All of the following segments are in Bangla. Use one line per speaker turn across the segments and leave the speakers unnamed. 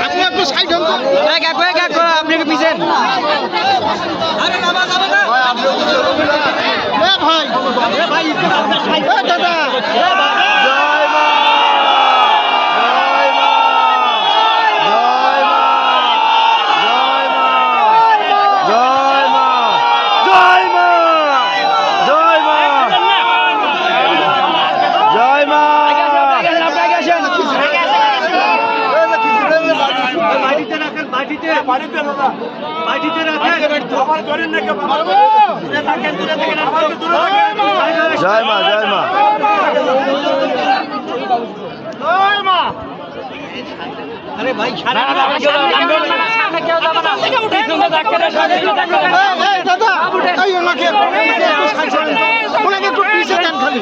আপনি একটু সাইড হন তো।
আপনি কি পিছেন?
ভাই দাদা
জয় মা জয় মা
আরে ভাই
দাদা ওনাকে একটু পিছিয়ে দেন খালি।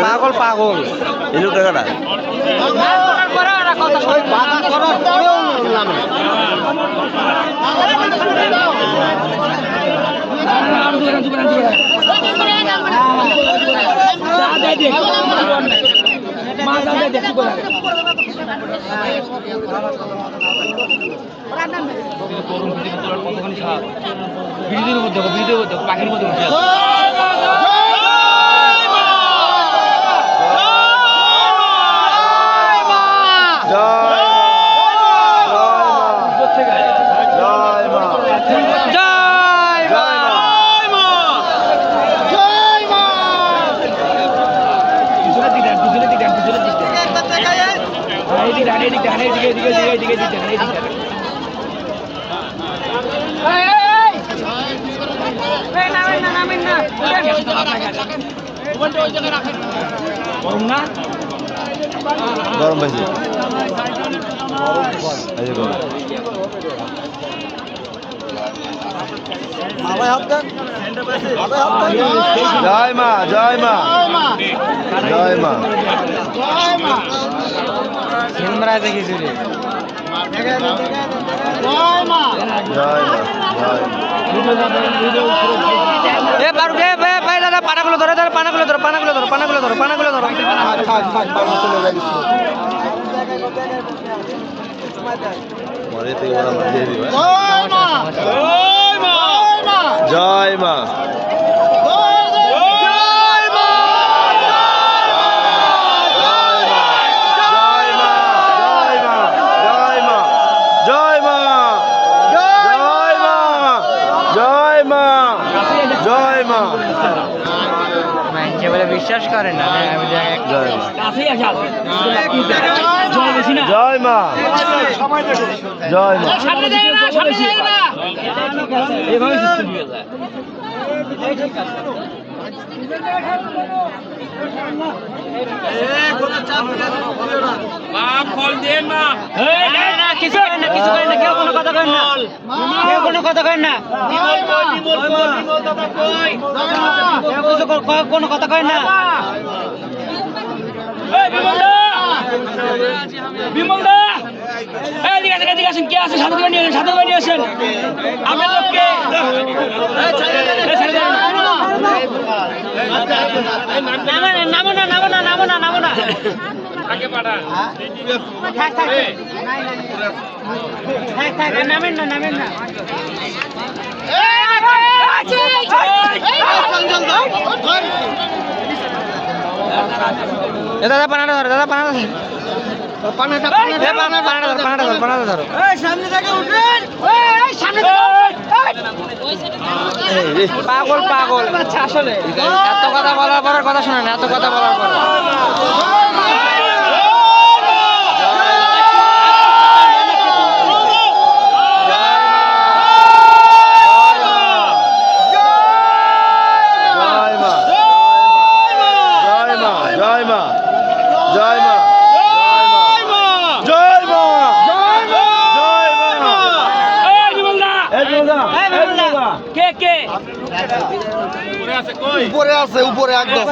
পাগল পাগল এই লোক টাকাটা
ভিডিওর মধ্যে পাখির মধ্যে
গরম বেশি জয় মা জয় মা জয় মা
দেখেছি
জয় মা
জয় মা
পানাগুলো ধরো পানাগুলো ধরো পানাগুলো ধরো পানাগুলো ধরো পানাগুলো ধরো
জয় মা
বিশ্বাস করে না
জয় মা জয় মা
ফল দেন মা কিছু করেন না, কিছু করেন না, কেউ কোনো কথা করেন না, কেউ কোনো কথা করেন না, কেউ কোনো কথা করেন না।
বিমল দা এদিকে আসেন, কে আছে সাথে করে নিয়ে আসেন আপনার লোককে।
নামো না
আগে পাঠা
থাক, নামেন না দাদা পানাটা ধরো, দাদা পানাটা ধরো, পানাটা ধরো। সামনে থেকে উঠেন, পাগল আসলে এত কথা বলার পর কথা শোনেন, এত কথা বলার পর
উপরে আছে, উপরে একদম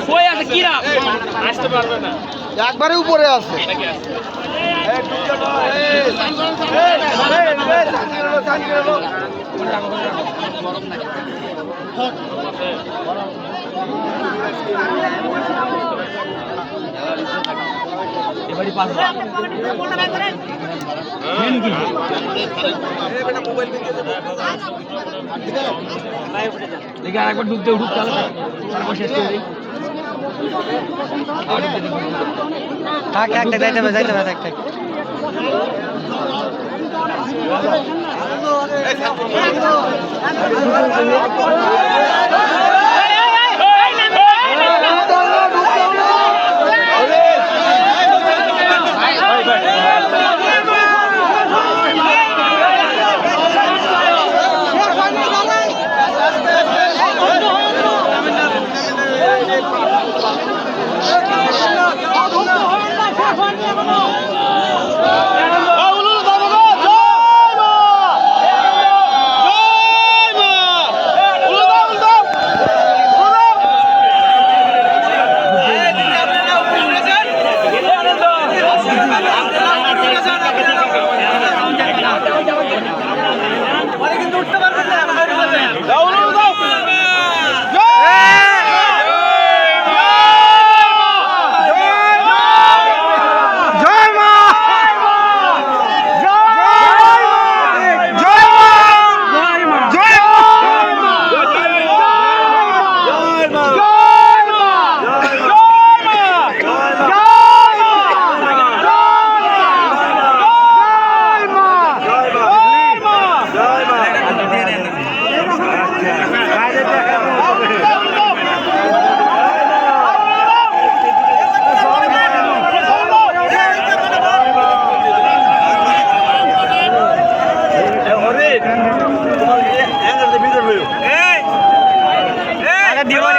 কই আছে কি না আসতে পারবে না,
একবারে উপরে আছে।
দেখি আরেকবার ঢুকতে তারপর শেষ করে দিই।
থাক যাইতে হবে থাক।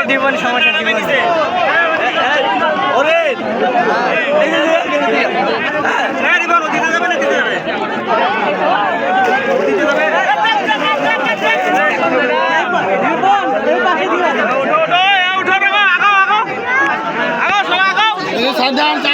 দিবনি সমস্যা
সাবধান।